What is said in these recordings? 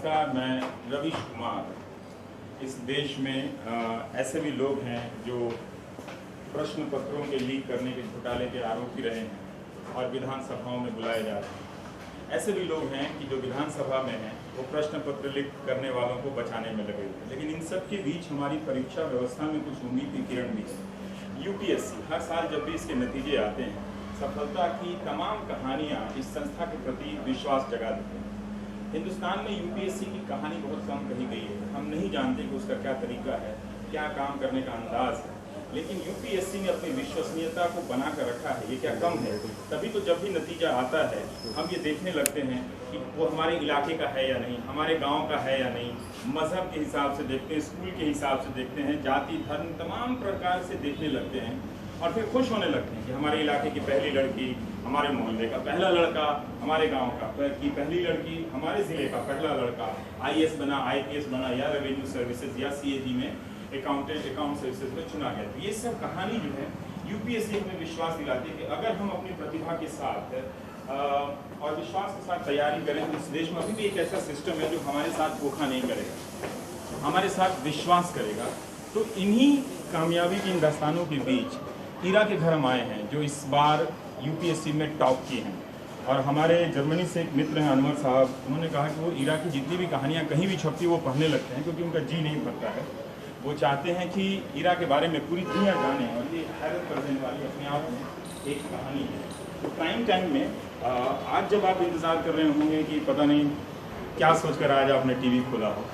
नमस्कार, मैं रवीश कुमार। इस देश में ऐसे भी लोग हैं जो प्रश्न पत्रों के लीक करने के घोटाले के आरोपी रहे हैं और विधानसभाओं में बुलाए जा रहे हैं। ऐसे भी लोग हैं कि जो विधानसभा में हैं वो प्रश्न पत्र लीक करने वालों को बचाने में लगे हुए हैं। लेकिन इन सब के बीच हमारी परीक्षा व्यवस्था में कुछ उम्मीद की किरण भी है। यूपीएससी हर साल जब भी इसके नतीजे आते हैं, सफलता की तमाम कहानियाँ इस संस्था के प्रति विश्वास जगा देते हैं। हिंदुस्तान में यूपीएससी की कहानी बहुत कम कही गई है। हम नहीं जानते कि उसका क्या तरीका है, क्या काम करने का अंदाज है, लेकिन यूपीएससी ने अपनी विश्वसनीयता को बना कर रखा है। ये क्या कम है? तभी तो जब भी नतीजा आता है हम ये देखने लगते हैं कि वो हमारे इलाके का है या नहीं, हमारे गांव का है या नहीं, मजहब के हिसाब से देखते हैं, स्कूल के हिसाब से देखते हैं, जाति धर्म तमाम प्रकार से देखने लगते हैं और फिर खुश होने लगते हैं कि हमारे इलाके की पहली लड़की, हमारे मोहल्ले का पहला लड़का, हमारे गांव की पहली लड़की, हमारे ज़िले का पहला लड़का आईएएस बना, आईपीएस बना या रेवेन्यू सर्विसेज या सीएजी में अकाउंट सर्विसेज में चुना गया। तो ये सब कहानी जो है यूपीएससी हमें विश्वास दिलाती है कि अगर हम अपनी प्रतिभा के साथ और विश्वास के साथ तैयारी करें तो इस देश में अभी भी एक ऐसा सिस्टम है जो हमारे साथ धोखा नहीं करेगा, हमारे साथ विश्वास करेगा। तो इन्हीं कामयाबी की इन दास्तानों के बीच ईरा के घर हम आए हैं जो इस बार यूपीएससी में टॉप किए हैं। और हमारे जर्मनी से एक मित्र हैं अनवर साहब, उन्होंने कहा कि वो ईरा की जितनी भी कहानियाँ कहीं भी छपती वो पढ़ने लगते हैं क्योंकि उनका जी नहीं भरता है। वो चाहते हैं कि ईरा के बारे में पूरी दुनिया जाने और ये हैरत कर देने वाली अपने आप में एक कहानी है। तो प्राइम टाइम में आज जब आप इंतज़ार कर रहे होंगे कि पता नहीं क्या सोच कर आज आपने टीवी खोला हो,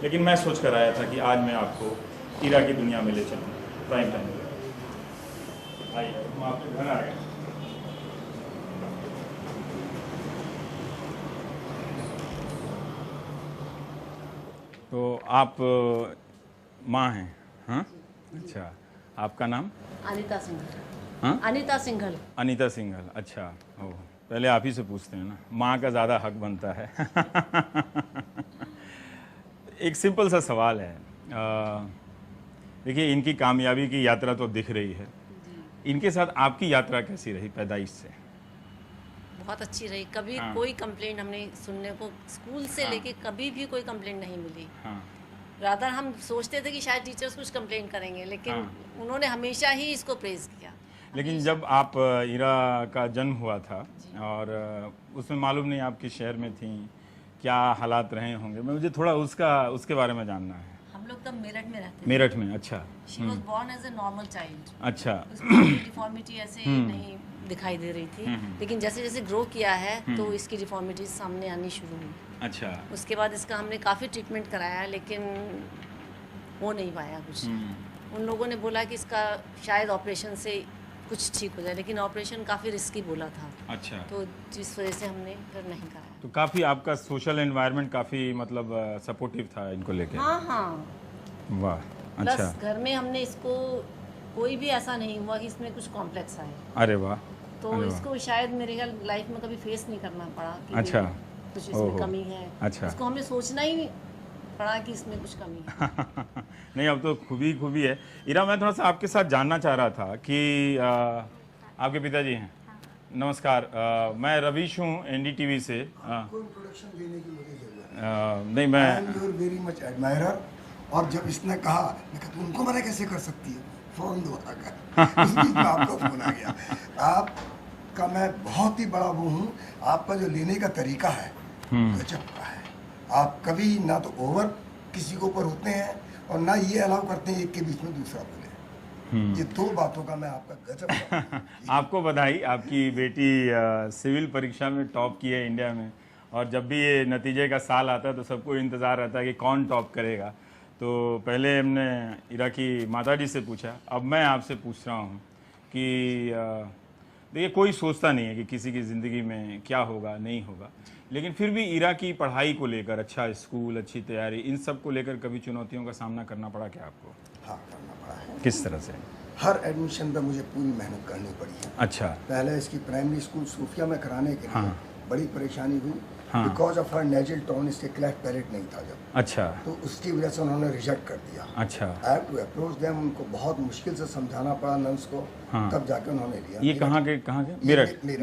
लेकिन मैं सोच कर आया था कि आज मैं आपको ईरा की दुनिया में ले चलूँ प्राइम टाइम में। आइए, हम आपके घर आ गए। तो आप माँ हैं? हाँ, अच्छा। आपका नाम? अनीता सिंघल। हाँ, अनीता सिंघल। अनीता सिंघल। अच्छा, ओ, पहले आप ही से पूछते हैं ना, माँ का ज़्यादा हक बनता है। एक सिंपल सा सवाल है। देखिए, इनकी कामयाबी की यात्रा तो दिख रही है, इनके साथ आपकी यात्रा कैसी रही पैदाइश से? बहुत अच्छी रही। कभी हाँ। कोई कंप्लेंट हमने सुनने को स्कूल से लेके कभी भी कोई कंप्लेंट नहीं मिली। हाँ, रादर हम सोचते थे कि शायद टीचर्स कुछ कंप्लेंट करेंगे, लेकिन उन्होंने हमेशा ही इसको प्रेज किया। लेकिन जब आप ईरा का जन्म हुआ था और उसमें मालूम नहीं आप किस शहर में थी, क्या हालात रहे होंगे, मुझे थोड़ा उसके बारे में जानना है। हम लोग तब मेरठ में रहते थे। मेरठ में? अच्छा। She was born as a normal child. अच्छा। उसकी डिफॉर्मिटी ऐसे नहीं दिखाई दे रही थी, लेकिन जैसे जैसे ग्रो किया है तो इसकी डिफॉर्मिटीज सामने आनी शुरू हुई। अच्छा। उसके बाद इसका हमने काफ़ी ट्रीटमेंट कराया, लेकिन हो नहीं पाया कुछ। उन लोगों ने बोला कि इसका शायद ऑपरेशन से कुछ ठीक हो जाए, लेकिन ऑपरेशन काफ़ी रिस्की बोला था। अच्छा। तो जिस वजह से हमने फिर नहीं कराया। तो काफ़ी आपका सोशल एनवायरनमेंट काफ़ी मतलब सपोर्टिव था इनको लेके? हाँ हाँ। वाह, अच्छा। प्लस घर में हमने इसको कोई भी ऐसा नहीं हुआ कि इसमें कुछ कॉम्प्लेक्स आए। अरे वाह। तो अरे वाह। इसको शायद मेरे ख्याल लाइफ में कभी फेस नहीं करना पड़ा कि अच्छा। कुछ इसमें ओहो। कमी है। अच्छा। इसको हमें सोचना ही नहीं पड़ा कि इसमें कुछ कमी है। नहीं, अब तो खूबी है। ईरा, मैं थोड़ा सा आपके साथ जानना चाह रहा था कि आपके पिताजी हैं? नमस्कार, मैं रवीश हूँ एनडीटीवी से। कोई इंट्रोडक्शन देने की मुझे जरूरत है। नहीं, मैं I am your very much admirer. और जब इसने कहा, मैं कहता हूँ उनको मना कैसे कर सकती है, फ़ौरन दोबारा कर। उस बीच में आपका फ़ोन आ गया। आपका मैं बहुत ही बड़ा वो हूँ। आपका जो लेने का तरीका है गजब का है। आप कभी ना तो ओवर किसी के ऊपर होते हैं और ना ये अलाउ करते हैं एक के बीच में दूसरा बोले। ये दो बातों का मैं आपका गजब आपको बधाई, आपकी बेटी सिविल परीक्षा में टॉप की है इंडिया में। और जब भी ये नतीजे का साल आता है तो सबको इंतज़ार रहता है कि कौन टॉप करेगा। तो पहले हमने ईरा की माताजी से पूछा, अब मैं आपसे पूछ रहा हूँ कि देखिए, कोई सोचता नहीं है कि किसी की ज़िंदगी में क्या होगा नहीं होगा, लेकिन फिर भी ईरा की पढ़ाई को लेकर, अच्छा स्कूल, अच्छी तैयारी, इन सब को लेकर कभी चुनौतियों का सामना करना पड़ा क्या आपको? हाँ, करना पड़ा है। किस तरह से? हर एडमिशन पर मुझे पूरी मेहनत करनी पड़ी है। अच्छा। पहले इसकी प्राइमरी स्कूल सूफिया में कराने के लिए बड़ी परेशानी हुई। हाँ। Because of her nasal tone, इसके क्लेफ्ट पैलेट नहीं था जब। अच्छा। तो उसकी वजह से उन्होंने रिजेक्ट कर दिया। अच्छा। I have to approach them. उनको बहुत मुश्किल से समझाना पड़ा नर्स को। हाँ। तब जाके उन्होंने लिया। ये कहाँ के?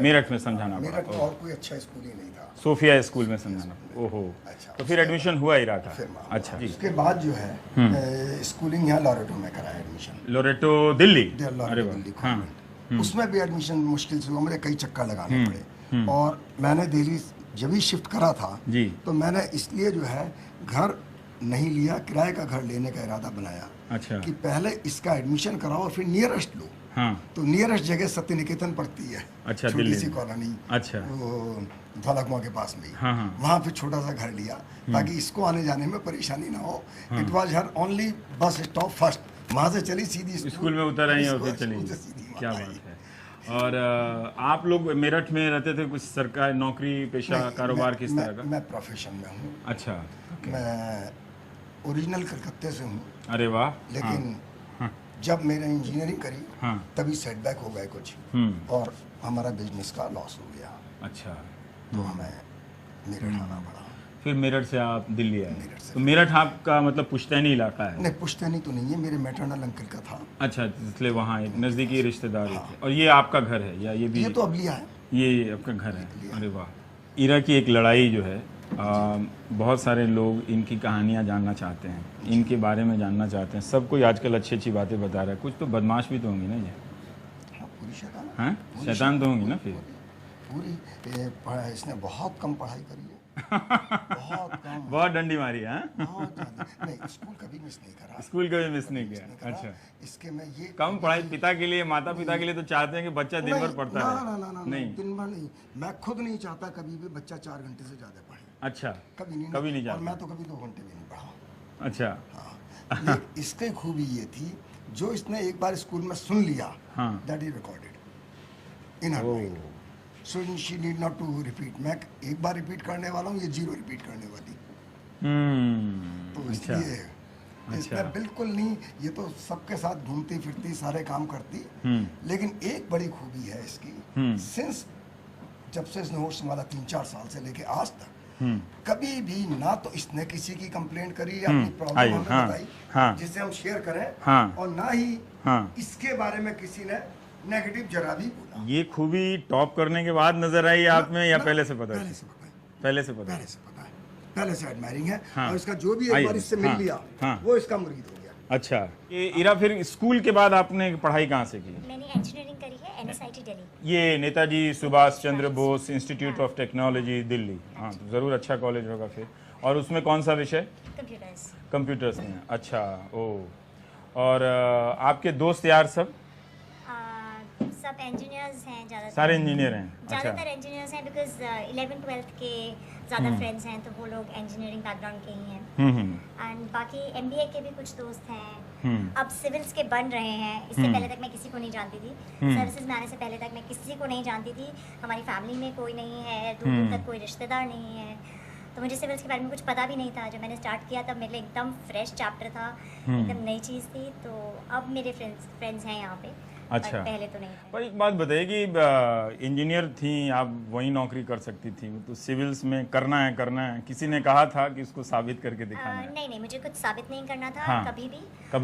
मेरठ में समझाना पड़ा। मेरठ में और कोई अच्छा स्कूल ही नहीं था। सोफिया स्कूल में समझाना। ओहो, अच्छा, तो फिर एडमिशन हुआ इरा का। फिर वहाँ अच्छा जी। उसके बाद जो है स्कूलिंग यहाँ लॉरेटो में कराया एडमिशन, लोरेटो दिल्ली। अरे लॉरेटो वाह। दिल्ली हाँ। कॉन्वेंट। उसमें भी एडमिशन मुश्किल से हुआ, मुझे कई चक्कर लगाने पड़े। और मैंने दिल्ली जब भी शिफ्ट करा था जी। तो मैंने इसलिए जो है घर नहीं लिया, किराए का घर लेने का इरादा बनाया अच्छा। कि पहले इसका एडमिशन कराओ फिर नियरेस्ट लो। हाँ। तो नियरेस्ट जगह सत्य निकेतन पड़ती है, अच्छा, छोटी दिल्ली सी में। कॉलोनी, अच्छा। वो धौलाकुआं के पास में ही। हाँ, हाँ। वहाँ पे छोटा सा घर लिया ताकि इसको आने जाने में परेशानी ना हो। It was her only bus stop first, वहाँ से चली सीधी स्कूल में उतर आई और फिर चली। स्कूल से सीधी वहाँ क्या आई। बात है। और आप लोग मेरठ में रहते थे, कुछ सरकारी नौकरी पेशा नहीं, कारोबार किस तरह का? मैं प्रोफेशन में हूँ। अच्छा। मैं ओरिजिनल कलकत्ते से हूँ, अरे वाह। लेकिन जब मैंने इंजीनियरिंग करी हाँ। तभी सेटबैक हो गए कुछ, और हमारा बिजनेस का लॉस हो गया, अच्छा। तो हमें मेरठ आना पड़ा। फिर मेरठ से आप दिल्ली आए। मेरठ से। तो मेरठ आपका मतलब पुश्तैनी इलाका है? नहीं, पुश्तैनी तो नहीं है, मेरे मैटरनल अंकल का था। अच्छा, इसलिए वहाँ एक नज़दीकी रिश्तेदार थे। और ये आपका घर है या ये भी? ये तो अब लिया है। ये आपका घर है। अरे वाह। इरा की एक लड़ाई जो है, बहुत सारे लोग इनकी कहानियाँ जानना चाहते हैं, इनके बारे में जानना चाहते हैं। सब कोई आजकल अच्छी अच्छी बातें बता रहा है, कुछ तो बदमाश भी तो होंगी ना ये? हाँ, पूरी शैतान। हैं? शैतान तो होंगी ना फिर? पूरी इसने बहुत कम पढ़ाई करी है, बहुत कम। बहुत डंडी मारी है, हैं? बहुत ज्यादा। नहीं, स्कूल कभी मिस नहीं करा। स्कूल कभी मिस नहीं नहीं किया। करा। अच्छा। इसके में ये कम पढ़ाई पिता के लिए, माता पिता के लिए तो चाहते हैं कि बच्चा दिन भर पढ़ता ना, रहे। ना, ना, ना, नहीं। दिन भर नहीं। मैं खुद नहीं चाहता कभी भी बच्चा 4 घंटे से ज्यादा पढ़े, अच्छा। कभी नहीं। कभी नहीं और चाहता। मैं तो कभी 2 घंटे भी नहीं पढ़ा। अच्छा। हाँ। इसकी खूबी ये थी, जो इसने एक बार स्कूल में सुन लिया, हाँ। That is recorded in her mind, so she need not to repeat. मैं एक बार रिपीट करने वाला हूँ, ये 0 रिपीट करने वाली। तो अच्छा। इसलिए इसमें बिल्कुल नहीं, ये तो सबके साथ घूमती फिरती सारे काम करती, लेकिन एक बड़ी खूबी है इसकी, सिंस जब से इसने होश संभाला 3-4 साल से लेके आज तक, कभी भी ना तो इसने किसी की कंप्लेंट करी या अपनी प्रॉब्लम हमें हाँ, बताई, हाँ। जिससे हम शेयर करें, हाँ। और ना ही हाँ। इसके बारे में किसी ने नेगेटिव जरा भी बोला। ये खूबी टॉप करने के बाद नजर आई आप में या ना, पहले से पता? पहले से पता है, पहले से पता। पहले से पता है, पहले से एडमायरिंग है। हाँ। और इसका जो भी एक आइए। बार इससे मिल हाँ, लिया, हाँ। वो इसका मुरीद हो गया। अच्छा। ये इरा फिर स्कूल के बाद आपने पढ़ाई कहाँ से की? मैंने इंजीनियरिंग करी है NSIT दिल्ली। ये Netaji Subhash Chandra Bose institute of technology Delhi. हाँ, तो ज़रूर अच्छा कॉलेज होगा फिर। और उसमें कौन सा विषय? कंप्यूटर्स। कंप्यूटर्स में। अच्छा। ओ। और आपके दोस्त यार सब? सब इंजीनियर्स हैं ज़्यादातर। सारे इंजीनियर हैं? अच्छा। ज़्यादातर इंजीनियर्स हैं, बिकॉज 11th-12th के ज़्यादा फ्रेंड्स हैं, तो वो लोग इंजीनियरिंग बैकग्राउंड के ही हैं। एंड बाकी MBA के भी कुछ दोस्त हैं। अब सिविल्स के बन रहे हैं। इससे पहले तक मैं किसी को नहीं जानती थी। सर्विसेज में आने से पहले तक मैं किसी को नहीं जानती थी। हमारी फैमिली में कोई नहीं है, दूर दूर तक कोई रिश्तेदार नहीं है, तो मुझे सिविल्स के बारे में कुछ पता भी नहीं था। जब मैंने स्टार्ट किया तब मेरे लिए एकदम फ्रेश चैप्टर था, एकदम नई चीज़ थी। तो अब मेरे फ्रेंड्स हैं यहाँ पे। अच्छा। पहले तो नहीं थे। पर एक बात बताइए कि इंजीनियर थी आप, वही नौकरी कर सकती थी, तो सिविल्स में करना है किसी ने कहा था कि इसको साबित करके दिखाना है? नहीं, मुझे कुछ साबित नहीं करना था। हाँ। कभी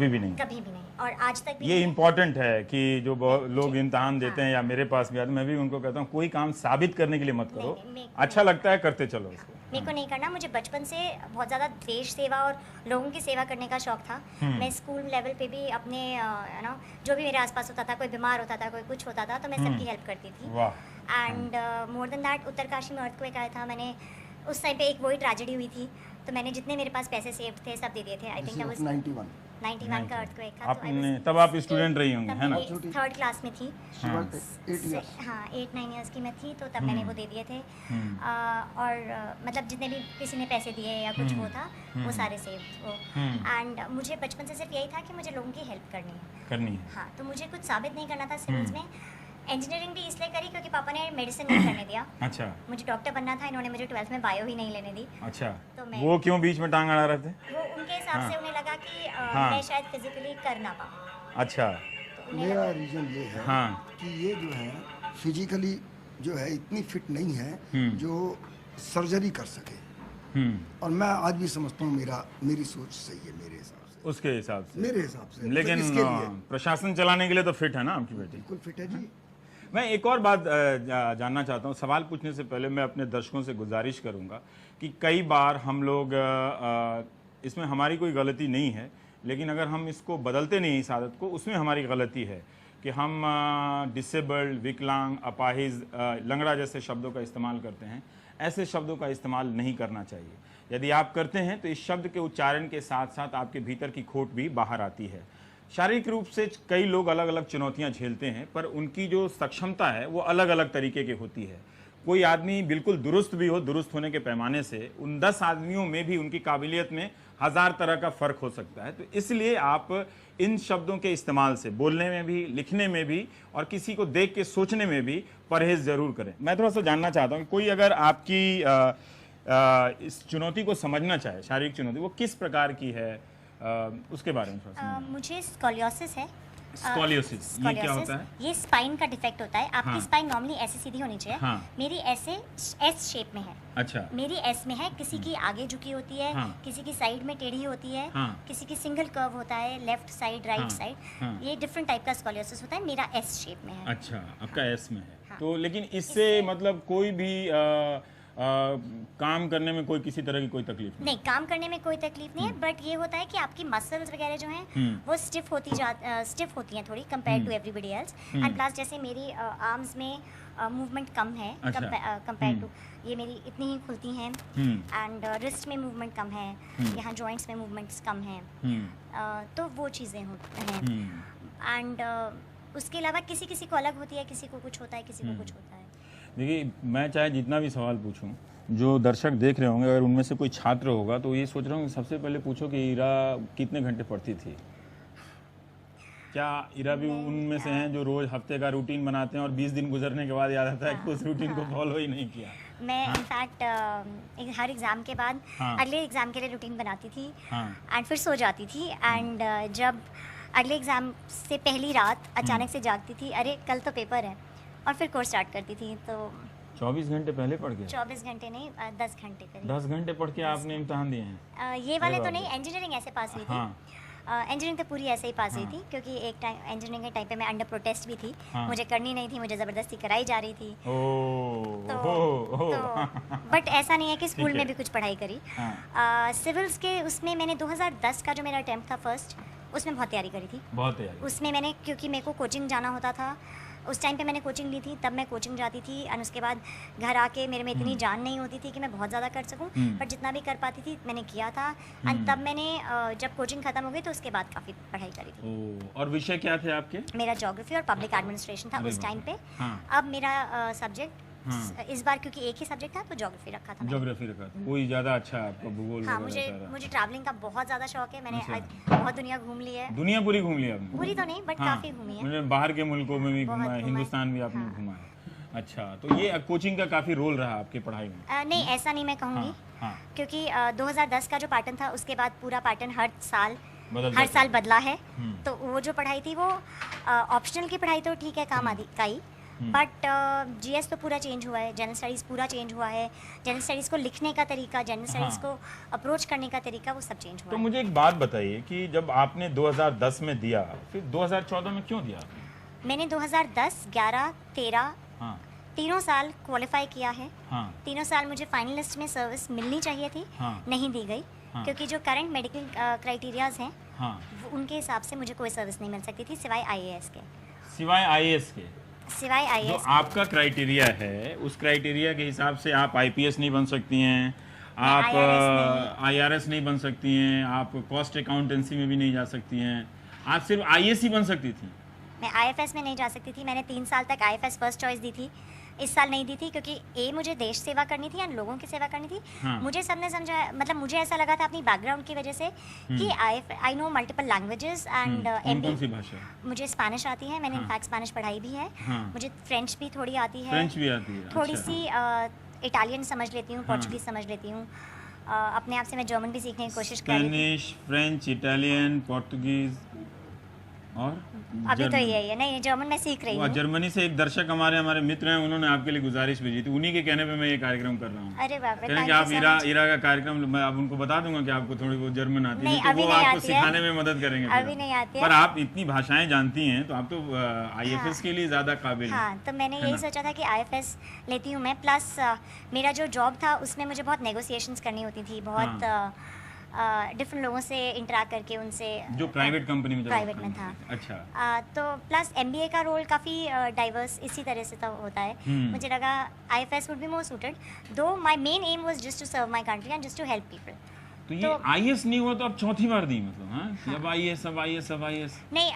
भी नहीं। और आज तक भी ये नहीं। इम्पोर्टेंट है कि जो लोग इम्तहान देते हैं या मेरे पास भी आते हैं, मैं भी उनको कहता हूँ कोई काम साबित करने के लिए मत करो, नहीं, मेरे को अच्छा लगता है करते चलो उसको। मेरे को नहीं करना। मुझे बचपन से बहुत ज़्यादा देश सेवा और लोगों की सेवा करने का शौक था। मैं स्कूल लेवल पे भी अपने जो भी मेरे आसपास होता था, कोई बीमार होता था, कोई कुछ होता था, तो मैं सबकी हेल्प करती थी। वाह। And more than that, Uttarkashi में अर्थक्वेक आया था। मैंने उस टाइम पे एक वही ट्रेजेडी हुई थी, तो मैंने जितने मेरे पास पैसे सेव थे सब दे दिए थे। आई थिंक दैट वाज 91 का अर्थक्वेक था। आपने तब आप स्टूडेंट रही होंगी, है ना? 3rd क्लास में थी। 8 years। हाँ, 8-9 ईयर्स की मैं थी, तो तब मैंने वो दे दिए थे। और मतलब जितने भी किसी ने पैसे दिए या कुछ वो था, वो सारे सेव वो। एंड मुझे बचपन से सिर्फ यही था कि मुझे लोगों की हेल्प करनी है। हाँ, तो मुझे कुछ साबित नहीं करना था सिविल्स में। इंजीनियरिंग भी इसलिए करी क्योंकि पापा ने मेडिसिन नहीं करने दिया। अच्छा। मुझे डॉक्टर बनना था, इन्होंने मुझे 12th में बायो ही नहीं लेने दी। अच्छा। तो मैं वो क्यों बीच में टांग अड़ा रहे थे? वो उनके हिसाब से उन्हें लगा कि हाँ। मैं शायद फिजिकली कर ना पाऊँ। अच्छा। तो उन्हें मेरा रीजन ये है हाँ। कि ये जो है फिजिकली जो है इतनी फिट नहीं है जो सर्जरी कर सके। और मैं आज भी समझता हूँ मेरी सोच सही है, मेरे हिसाब से। उसके हिसाब से। मेरे हिसाब से लेकिन इसके लिए प्रशासन चलाने के लिए तो फिट है ना आपकी बेटी? बिल्कुल फिट है जी। मैं एक और बात जानना चाहता हूँ। सवाल पूछने से पहले मैं अपने दर्शकों से गुजारिश करूँगा कि कई बार हम लोग इसमें हमारी कोई गलती नहीं है, लेकिन अगर हम इसको बदलते नहीं इस आदत को, उसमें हमारी गलती है कि हम डिसेबल्ड, विकलांग, अपाहिज, लंगड़ा जैसे शब्दों का इस्तेमाल करते हैं। ऐसे शब्दों का इस्तेमाल नहीं करना चाहिए। यदि आप करते हैं तो इस शब्द के उच्चारण के साथ साथ आपके भीतर की खोट भी बाहर आती है। शारीरिक रूप से कई लोग अलग अलग चुनौतियां झेलते हैं, पर उनकी जो सक्षमता है वो अलग अलग तरीके की होती है। कोई आदमी बिल्कुल दुरुस्त भी हो, दुरुस्त होने के पैमाने से उन 10 आदमियों में भी उनकी काबिलियत में 1000 तरह का फ़र्क हो सकता है। तो इसलिए आप इन शब्दों के इस्तेमाल से बोलने में भी, लिखने में भी और किसी को देख के सोचने में भी परहेज ज़रूर करें। मैं थोड़ा सा जानना चाहता हूँ कि कोई अगर आपकी इस चुनौती को समझना चाहे, शारीरिक चुनौती, वो किस प्रकार की है, उसके बारे में थोड़ा सा। मुझे स्कोलियोसिस है। स्कोलियोसिस, ये क्या होता है? ये स्पाइन का डिफेक्ट होता है। आपकी हाँ। स्पाइन नॉर्मली ऐसे सीधी होनी चाहिए। हाँ। मेरी ऐसे एस शेप में है। अच्छा। मेरी एस में है, किसी की आगे झुकी होती है, हाँ। किसी की साइड में टेढ़ी होती है, हाँ। किसी की सिंगल कर्व होता है, लेफ्ट साइड, राइट हाँ। साइड। हाँ। ये डिफरेंट टाइप का स्कोलियोसिस होता है। मेरा एस शेप में है। अच्छा, आपका एस में है। हाँ। तो लेकिन इससे मतलब कोई भी काम करने में कोई किसी तरह की कोई तकलीफ नहीं, काम करने में कोई तकलीफ नहीं है, बट ये होता है कि आपकी मसल्स वगैरह जो हैं वो स्टिफ होती हैं थोड़ी compare to everybody else. And plus जैसे मेरी आर्म्स में मूवमेंट कम है कंपेयर टू, ये मेरी इतनी ही खुलती हैं। एंड रिस्ट में मूवमेंट कम है, यहाँ जॉइंट्स में मूवमेंट्स कम हैं। तो वो चीज़ें होती हैं। एंड उसके अलावा किसी किसी को अलग होती है, किसी को कुछ होता है, किसी को कुछ होता है। देखिए, मैं चाहे जितना भी सवाल पूछूं, जो दर्शक देख रहे होंगे, अगर उनमें से कोई छात्र होगा तो ये सोच रहा हूँ कि सबसे पहले पूछो कि इरा कितने घंटे पढ़ती थी। क्या इरा भी उनमें से हैं जो रोज हफ्ते का रूटीन बनाते हैं और 20 दिन गुजरने के बाद याद आता है कि उस रूटीन को फॉलो ही नहीं किया? मैं इनफैक्ट हर एग्ज़ाम के बाद अगले एग्ज़ाम के लिए रूटीन बनाती थी एंड फिर सो जाती थी। एंड जब अगले एग्ज़ाम से पहली रात अचानक से जागती थी, अरे कल तो पेपर है, और फिर कोर्स स्टार्ट करती थी। तो 24 घंटे पहले पढ़ गए? 24 घंटे नहीं, 10 घंटे करीब। 10 घंटे पढ़ के आपने इम्तहान दिए हैं? ये वाले तो नहीं, इंजीनियरिंग ऐसे पास हुई थी। इंजीनियरिंग तो पूरी ऐसे ही पास हुई थी, क्योंकि एक टाइम इंजीनियरिंग के टाइम पे मैं अंडर प्रोटेस्ट भी थी। मुझे करनी नहीं थी, मुझे ज़बरदस्ती कराई जा रही थी। बट ऐसा नहीं है कि स्कूल में भी कुछ पढ़ाई करी। सिविल्स के उसमें मैंने 2010 का जो मेरा अटेम्प्ट था फर्स्ट, उसमें बहुत तैयारी करी थी। बहुत तैयारी। उसमें मैंने, क्योंकि मेरे को कोचिंग जाना होता था, उस टाइम पे मैंने कोचिंग ली थी, तब मैं कोचिंग जाती थी। और उसके बाद घर आके मेरे में इतनी जान नहीं होती थी कि मैं बहुत ज़्यादा कर सकूं, पर जितना भी कर पाती थी मैंने किया था। एंड तब मैंने जब कोचिंग ख़त्म हो गई तो उसके बाद काफ़ी पढ़ाई करी थी। और विषय क्या थे आपके? मेरा ज्योग्राफी और पब्लिक एडमिनिस्ट्रेशन था उस टाइम पे। अब मेरा सब्जेक्ट इस बार, क्योंकि एक ही सब्जेक्ट था, तो ज्योग्राफी रखा था। ज्योग्राफी रखा था। कोई ज़्यादा अच्छा आपका भूगोल? हाँ, मुझे ट्रैवलिंग का बहुत ज़्यादा शौक है। मैंने बहुत दुनिया घूम ली है। दुनिया पूरी घूम ली आपने? पूरी तो नहीं, बट काफ़ी घूमी है। मैंने बाहर के मुल्कों में भी घूमा है, हिंदुस्तान भी आपने घूमा है। अच्छा, तो ये कोचिंग का काफ़ी रोल रहा आपकी पढ़ाई में? नहीं, ऐसा नहीं मैं कहूँगी, क्योंकि 2010 का जो पैटर्न था, उसके बाद पूरा पैटर्न हर साल बदला है। तो वो जो पढ़ाई थी वो ऑप्शनल की पढ़ाई तो ठीक है, काम आदि का ही, बट जीएस तो पूरा चेंज हुआ है, जनरल स्टडीज़ पूरा चेंज हुआ है। जनरल स्टडीज़ को लिखने का तरीका, जनरल स्टडीज़ को अप्रोच करने का तरीका, वो सब चेंज हुआ तो है। मुझे एक बात बताइए कि जब आपने 2010 में दिया, फिर 2014 में क्यों दिया? मैंने 2010, 11, 13 तीनों साल क्वालिफाई किया है। तीनों साल मुझे फाइनलिस्ट में सर्विस मिलनी चाहिए थी, नहीं दी गई, क्योंकि जो करंट मेडिकल क्राइटेरियाज हैं उनके हिसाब से मुझे कोई सर्विस नहीं मिल सकती थी, सिवाय आईएएस के। सिवाय आईएएस के? सिवाय आईएएस। जो आपका क्राइटेरिया है, उस क्राइटेरिया के हिसाब से आप आईपीएस नहीं बन सकती हैं, आप आईआरएस नहीं बन सकती हैं, आप कॉस्ट अकाउंटेंसी में भी नहीं जा सकती हैं, आप सिर्फ आईएएस ही बन सकती थी। मैं आईएफएस में नहीं जा सकती थी। मैंने 3 साल तक आईएफएस फर्स्ट चॉइस दी थी, इस साल नहीं दी थी, क्योंकि मुझे देश सेवा करनी थी या लोगों की सेवा करनी थी। मुझे सबने समझा, मतलब मुझे ऐसा लगा था अपनी बैकग्राउंड की वजह से कि I know multiple languages and कौन सी भाषा? मुझे स्पेनिश आती है, मैंने इनफैक्ट स्पेनिश पढ़ाई भी है। मुझे फ्रेंच भी थोड़ी आती है। फ्रेंच भी आती है? थोड़ी सी इटालियन समझ लेती हूँ, पोर्चुगीज समझ लेती हूँ। अपने आप से मैं जर्मन भी सीखने की कोशिश कर रही हूँ। स्पेनिश, फ्रेंच, इटालियन, पोर्तुगीज और अभी तो यही है, नहीं जर्मन मैं सीख रही हूँ। जर्मनी से एक दर्शक हमारे मित्र हैं, उन्होंने आपके लिए गुजारिश भेजी थी, उन्हीं के कहने पे मैं ये कार्यक्रम कर रहा हूँ। अरे बाप रे, कहें कि आप ईरा का कार्यक्रम, मैं अब उनको बता दूंगा कि आपको थोड़ी बहुत जर्मन आती है, तो वो आपको सिखाने में मदद करेंगे। अभी नहीं आती है, पर आप इतनी भाषाएं जानती हैं तो आप तो IFS के लिए ज्यादा काबिल हैं। हाँ, तो मैंने यही सोचा था कि IFS लेती हूँ मैं, प्लस मेरा जो जॉब था उसमें मुझे बहुत नेगोशिएशंस करनी होती थी, बहुत डिफरेंट लोगों से इंटरेक्ट करके उनसे, जो प्राइवेट कंपनी में प्राइवेट में था। अच्छा। तो प्लस MBA का रोल काफ़ी डाइवर्स इसी तरह से तो होता है। मुझे लगा IFS would be more suited, though my main aim was just to serve my country and just to help people. तो ये IAS नहीं हुआ तो आप चौथी बार दी, मतलब हाँ? अब IAS, अब IAS, अब IAS। नहीं,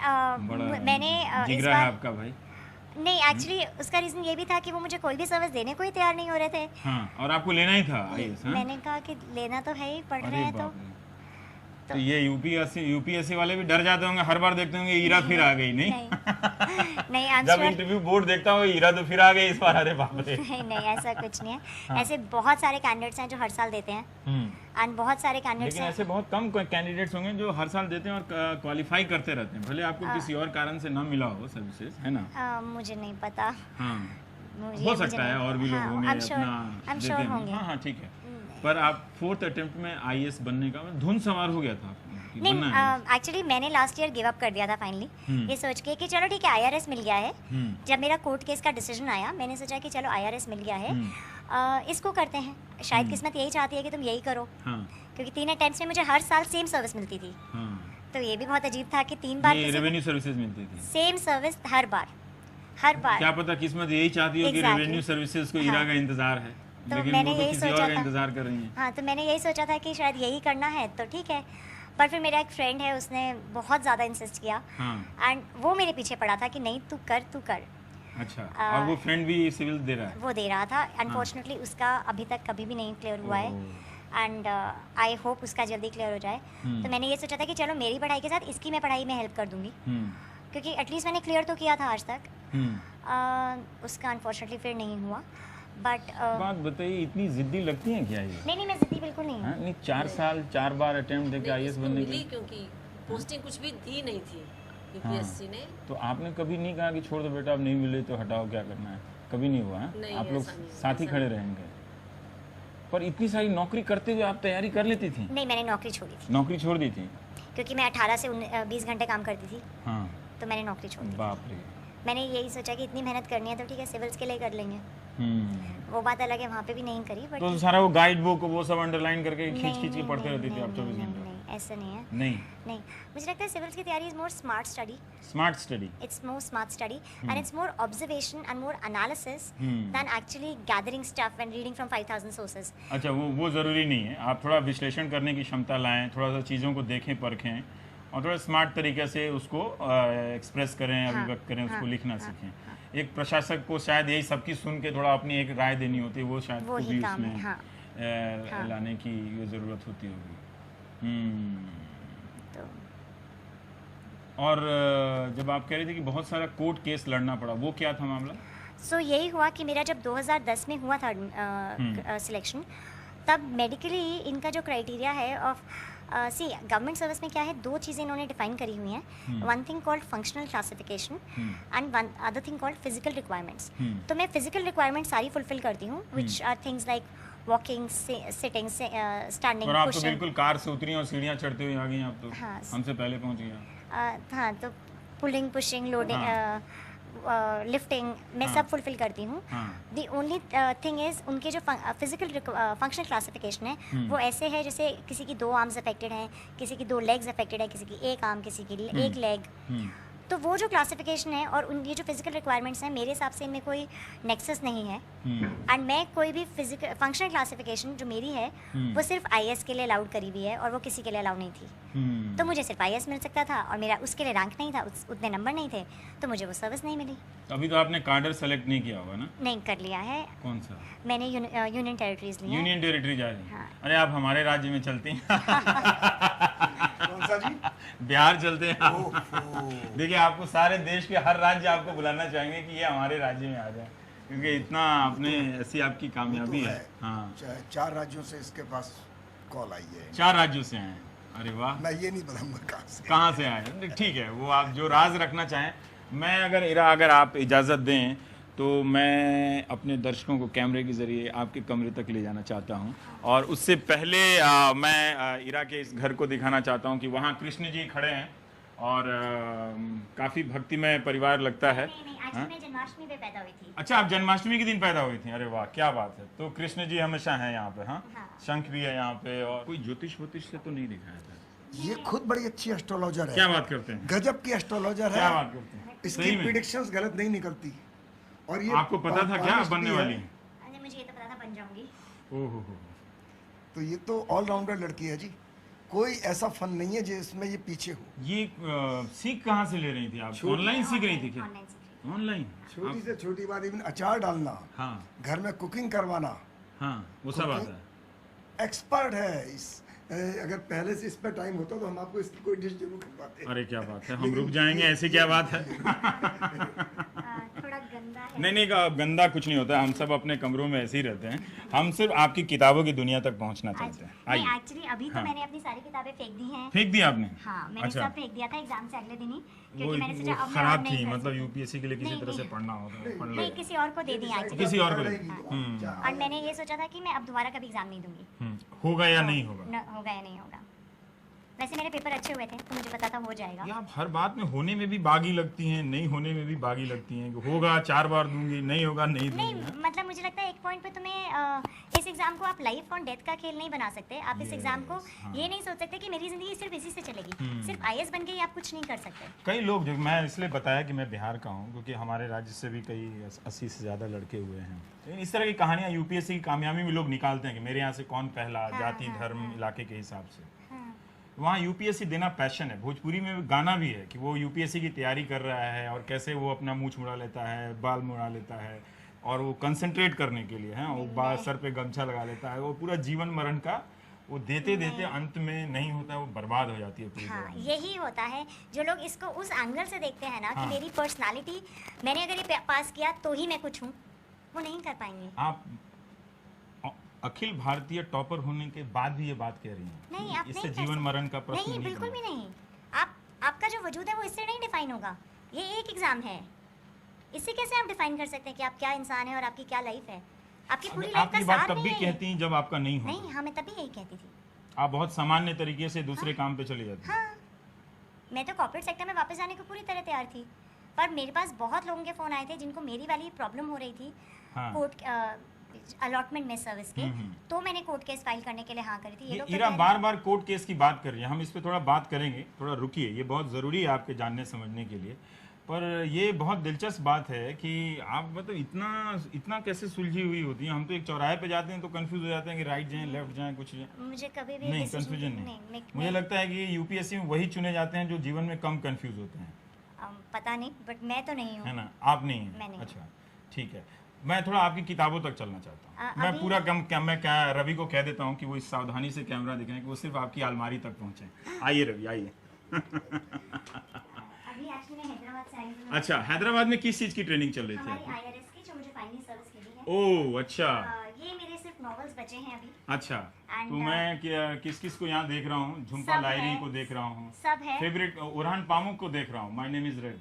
मैंने इस जिगरा है बार आपका भाई। नहीं, एक्चुअली उसका रीज़न ये भी था कि वो मुझे कोई भी सर्विस देने को ही तैयार नहीं हो रहे थे। हाँ, और आपको लेना ही था IAS। हाँ? मैंने कहा कि लेना तो है ही, पढ़ रहे हैं तो ये यूपीएससी वाले भी डर जाते होंगे, हर बार देखते होंगे ईरा फिर आ गई, नहीं? नहीं, जब इंटरव्यू बोर्ड देखता हूँ ईरा तो फिर आ गई इस बार, अरे बाप रे। नहीं, ऐसा कुछ नहीं है। ऐसे बहुत सारे कैंडिडेट्स हैं जो हर साल देते हैं, एंड बहुत सारे कैंडिडेट्स लेकिन ऐसे बहुत कम कैंडिडेट्स होंगे जो हर साल देते हैं और क्वालिफाई करते रहते हैं, भले आपको किसी और कारण से ना मिला हो सर्विसेज, है ना? मुझे नहीं पता। हाँ, हो सकता है और भी लोग होंगे I'm sure देते होंगे। हाँ, ठीक है। पर आप 4th अटेम्प्ट में IAS बनने का धुन सवार हो गया था आपको कि बनना है? नहीं, एक्चुअली मैंने लास्ट ईयर गिव अप कर दिया था फाइनली, ये सोच के कि चलो ठीक है IRS मिल गया है। जब मेरा कोर्ट केस का डिसीजन आया, मैंने सोचा कि चलो IRS मिल गया है, इसको करते हैं, शायद किस्मत यही चाहती है कि तुम यही करो। क्योंकि 3 अटेम्प्ट्स में मुझे हर साल सेम सर्विस मिलती थी, तो ये भी बहुत अजीब था कि 3 बार रेवेन्यू सर्विसेज मिलती थी, सेम सर्विस हर बार। क्या पता किस्मत यही चाहती हो कि रेवेन्यू सर्विसेज को ईरा का इंतजार है, तो लेकिन मैंने वो तो यही किसी सोचा और का था। इंतजार कर रही हैं। हाँ, तो मैंने यही सोचा था कि शायद यही करना है, तो ठीक है। पर फिर मेरा एक फ्रेंड है, उसने बहुत ज़्यादा इंसिस्ट किया, एंड वो मेरे पीछे पड़ा था कि नहीं तू कर। अच्छा, और वो फ्रेंड भी सिविल दे रहा है? वो दे रहा था, अनफॉर्चुनेटली उसका अभी तक कभी भी नहीं क्लियर हुआ है, एंड आई होप उसका जल्दी क्लियर हो जाए। तो मैंने ये सोचा था कि चलो मेरी पढ़ाई के साथ इसकी मैं पढ़ाई में हेल्प कर दूंगी, क्योंकि एटलीस्ट मैंने क्लियर तो किया था आज तक। उसका अनफॉर्चुनेटली फिर नहीं हुआ, बट बात बताइए, इतनी जिद्दी लगती है क्या ये? नहीं, मैं जिद्दी बिल्कुल नहीं हूँ। नहीं, 4 साल 4 बार अटेम्प्ट देके IAS बनने की, क्योंकि पोस्टिंग कुछ भी दी नहीं थी यूपीएससी ने। तो आपने कभी नहीं कहा कि छोड़ दो बेटा, अब नहीं मिले तो हटाओ, क्या करना है? कभी नहीं हुआ? आप लोग साथ ही खड़े रहेंगे? पर इतनी सारी नौकरी करते हुए आप तैयारी कर लेती थी? नहीं, मैंने नौकरी छोड़ी थी। नौकरी छोड़ दी थी क्योंकि मैं 18 से 20 घंटे काम करती थी। हाँ, तो मैंने नौकरी छोड़ दी। बाप रे। मैंने यही सोचा कि इतनी मेहनत करनी है तो ठीक है, सिविल्स के लिए कर लेंगे। वो बात अलग है, वहाँ पे भी नहीं करी, बट तो सारा वो गाइड बुक वो सब अंडरलाइन करके खींच के पढ़ते रहती थी आप 24 घंटे? नहीं, ऐसा नहीं है। नहीं, मुझे लगता है सिविल्स की तैयारी is more smart study. It's more smart study, and it's more observation and more analysis than actually gathering stuff and reading from 5,000 sources. अच्छा, वो ज़रूरी नहीं है, आप थोड़ा विश्लेषण करने की क्षमता लाएं, थोड़ा सा चीज़ों को देखें परखें और थोड़ा स्मार्ट तरीके से उसको एक्सप्रेस करें, अभिव्यक्त करें, उसको लिखना सीखें। एक प्रशासक को शायद यही सबकी सुन के थोड़ा अपनी एक राय देनी होती है, वो शायद वो भी ही काम उसमें है, लाने की ये ज़रूरत होती होगी। तो और जब आप कह रहे थे कि बहुत सारा कोर्ट केस लड़ना पड़ा, वो क्या था मामला? सो यही हुआ कि मेरा जब 2010 में हुआ था सिलेक्शन, तब मेडिकली इनका जो क्राइटेरिया है ऑफ सी गवर्नमेंट सर्विस में क्या है, 2 चीज़ें इन्होंने डिफाइन करी हुई हैं। One thing called functional classification and one other thing called physical requirements. तो मैं फिजिकल रिक्वायरमेंट सारी फुलफिल करती हूँ, which are things like walking, sitting, standing, और आप तो बिल्कुल कार से उतरी और सीढ़ियाँ चढ़ते हुए आ गई, आप तो हाँ, हमसे पहले पहुँच गया। हाँ, तो पुलिंग, पुशिंग, लोडिंग, लिफ्टिंग मैं सब फुलफिल करती हूँ। दी ओनली थिंग इज़ उनके जो फिजिकल फंक्शनल क्लासिफिकेशन है वो ऐसे है जैसे किसी की 2 आर्म्स अफेक्टेड हैं, किसी की 2 लेग्स अफेक्टेड है, किसी की 1 आर्म, किसी की 1 लेग। तो वो जो क्लासिफिकेशन है और उन ये जो फिजिकल रिक्वायरमेंट्स हैं, मेरे हिसाब से इनमें कोई नेक्सस नहीं है। एंड मैं कोई भी फिजिकल फंक्शनल क्लासिफिकेशन जो मेरी है वो सिर्फ IAS के लिए अलाउड करी हुई है और वो किसी के लिए अलाउड नहीं थी। तो मुझे सिर्फ IAS मिल सकता था और मेरा उसके लिए रैंक नहीं था, उतने नंबर नहीं थे, तो मुझे वो सर्विस नहीं मिली। अभी तो आपने कार्डर सेलेक्ट नहीं किया होगा ना? नहीं, कर लिया है। कौन सा? मैंने यूनियन टेरिटरीज लिया। यूनियन टेरिटरी जा रही है? हाँ। अरे आप हमारे राज्य में चलती हैं। कौन सा जी? बिहार चलते हैं आप। देखिए, आपको सारे देश के हर राज्य आपको बुलाना चाहेंगे कि ये हमारे राज्य में आ जाए, क्योंकि इतना आपने ऐसी आपकी कामयाबी है। हाँ, 4 राज्यों से इसके पास कॉल आई है। 4 राज्यों से हैं। अरे वाह, मैं ये नहीं बताऊंगा कहाँ से आए, ठीक है, वो आप जो राज रखना चाहें। मैं अगर आप इजाज़त दें तो मैं अपने दर्शकों को कैमरे के ज़रिए आपके कमरे तक ले जाना चाहता हूं, और उससे पहले मैं इरा के इस घर को दिखाना चाहता हूं कि वहां कृष्ण जी खड़े हैं, और काफ़ी भक्तिमय परिवार लगता है। नहीं, एक्चुअली मैं जन्माष्टमी पे पैदा हुई थी। अच्छा, आप जन्माष्टमी के दिन पैदा हुई थी, अरे वाह क्या बात है। तो कृष्ण जी हमेशा हैं यहाँ पे, हाँ, हाँ। शंख भी है यहाँ पे, और कोई ज्योतिष वोतिष से तो नहीं दिखाया था? ये खुद बड़ी अच्छी एस्ट्रोलॉजर है। क्या बात करते हैं, गजब की एस्ट्रोलॉजर है। क्या बात करते हैं, इसकी सही में? प्रिडिक्शंस गलत नहीं निकलती। और ये आपको पता था क्या honest बनने भी है। वाली? अरे मुझे ये तो पता था बन जाऊंगी। ओहो, तो ये तो ऑलराउंडर लड़की है जी, कोई ऐसा फन नहीं है जिसमें ये पीछे हो। ये सीख कहाँ से ले रही थी आप? ऑनलाइन सीख रही थी क्या? ऑनलाइन सीख रही हूँ। ऑनलाइन? छोटी से छोटी बात, इवन अचार डालना, हाँ घर में कुकिंग करवाना, हाँ, वो सब आता है। एक्सपर्ट है इस। अगर पहले से इस पर टाइम होता तो हम आपको इसकी कोई डिश जरूर खिलवाते। अरे क्या बात है, हम रुक जाएंगे, ऐसी क्या बात है। थोड़ा गंदा है। नहीं, गंदा कुछ नहीं होता, हम सब अपने कमरों में ऐसे ही रहते हैं, हम सिर्फ आपकी किताबों की दुनिया तक पहुंचना चाहते हैं। नहीं, आइए। एक्चुअली अभी तो हाँ। मैंने अपनी सारी किताबें फेंक दी हैं। फेंक दी आपने? हाँ, मैंने अच्छा। सब फेंक दिया था एग्जाम से अगले दिन ही, वो क्योंकि मैंने सोचा अब मैं खराब और नहीं थी, कर मतलब सकती। यूपीएससी के लिए किसी नहीं, तरह से नहीं। पढ़ना होता है, पढ़ नहीं, लो। किसी और को दे दी एक्चुअली। किसी और को दे दी। और मैंने ये सोचा था कि मैं अब दोबारा कभी एग्जाम नहीं दूंगी। होगा या नहीं होगा? होगा या नहीं होगा। वैसे मेरे पेपर अच्छे हुए थे तो मुझे पता था हो जाएगा। ये आप हर बात में होने में भी बागी लगती हैं, नहीं होने में भी बागी लगती हैं, कि होगा 4 बार दूंगी, नहीं होगा नहीं नहीं, दूंगी। मतलब मुझे लगता है एक पॉइंट पे तुम्हें इस एग्जाम को आप लाइफ और डेथ का खेल नहीं बना सकते। आप इस एग्जाम को हाँ। ये नहीं सोच सकते कि मेरी जिंदगी सिर्फ इसी से चलेगी। सिर्फ आईएएस बन के ही आप कुछ नहीं कर सकते। कई लोग, जो मैं इसलिए बताया कि मैं बिहार का हूँ क्योंकि हमारे राज्य से भी कई 80 से ज़्यादा लड़के हुए हैं, लेकिन इस तरह की कहानियाँ यूपीएससी की कामयाबी में लोग निकालते हैं कि मेरे यहाँ से कौन पहला, जाति धर्म इलाके के हिसाब से। वहाँ यूपीएससी देना पैशन है। भोजपुरी में गाना भी है कि वो यूपीएससी की तैयारी कर रहा है और कैसे वो अपना मूंछ मुड़ा लेता है, बाल मुड़ा लेता है, और वो कंसंट्रेट करने के लिए है वो सर पे गमछा लगा लेता है, वो पूरा जीवन मरण का वो देते देते अंत में नहीं होता, वो बर्बाद हो जाती है पूरी हाँ, तरह। यही होता है। जो लोग इसको उस एंगल से देखते हैं ना हाँ। कि मेरी पर्सनालिटी, मैंने अगर ये पास किया तो ही मैं कुछ हूँ, वो नहीं कर पाएंगे। आप अखिल भारतीय टॉपर होने के बाद भी ये बात कह रही हैं? नहीं, आप इससे नहीं कर जीवन सकते। मरण का प्रश्न नहीं, बिल्कुल बना। भी नहीं। आपका जो वजूद है वो इससे नहीं डिफाइन होगा। ये एक एग्जाम है, इससे कैसे आप डिफाइन कर सकते हैं कि आप क्या इंसान है और आपकी क्या लाइफ है। आपकी पूरी लाइफ आप का ये बात सार तब नहीं भी है ये। कहती हैं जब आपका नहीं नहीं, होता। हाँ, मैं तभी यही कहती थी। आप बहुत सामान्य तरीके से दूसरे काम पे चली जाती हैं। हाँ, मैं तो कॉर्पोरेट सेक्टर में वापस जाने को पूरी तरह तैयार थी, पर मेरे पास बहुत लोगों के फ़ोन आए थे जिनको मेरी वाली प्रॉब्लम हो रही थी हाँ। कोर्ट अलॉटमेंट में सर्विस के। तो मैंने कोर्ट केस फाइल करने के लिए हाँ करी थी। ये ये लोग तो इरा कह- बार बार कोर्ट केस की बात कर रही है, हम इस पे थोड़ा बात करेंगे, थोड़ा रुकिए, ये बहुत ज़रूरी है आपके जानने समझने के लिए। पर ये बहुत दिलचस्प बात है कि आप मतलब इतना कैसे सुलझी हुई होती हैं। हम तो एक चौराहे पे जाते हैं तो कंफ्यूज हो जाते हैं कि राइट जाएं, लेफ्ट जाएं, कुछ जाएं। मुझे कभी भी नहीं, decision- कंफ्यूजन नहीं। मैं- मुझे लगता है कि यूपीएससी में वही चुने जाते हैं जो जीवन में कम कंफ्यूज होते हैं, पता नहीं, बट मैं तो नहीं हूँ। है ना? आप नहीं मैं हैं? नहीं। अच्छा, ठीक है। मैं थोड़ा आपकी किताबों तक चलना चाहता हूँ। मैं अभी- पूरा मैं क्या रवि को कह देता हूँ कि वो इस सावधानी से कैमरा दिखाएं कि वो सिर्फ आपकी अलमारी तक पहुँचे। आइए रवि, आइए। अभी एक्चुअली मैं हैदराबाद से आई हूँ। अच्छा, हैदराबाद में किस चीज़ की ट्रेनिंग चल रही थी हमारी आपकी? आईआरएस की जो मुझे फाइनल सर्विस के लिए है। ओह अच्छा, ये मेरे सिर्फ नॉवेल्स बचे हैं अभी। अच्छा। And, तो मैं किस किस को यहाँ देख रहा हूँ, झुम्पा सब लाहिरी है। को देख रहा हूँ, सब है। फेवरेट उरहान पामुक को देख रहा हूँ, माय नेम इज रेड।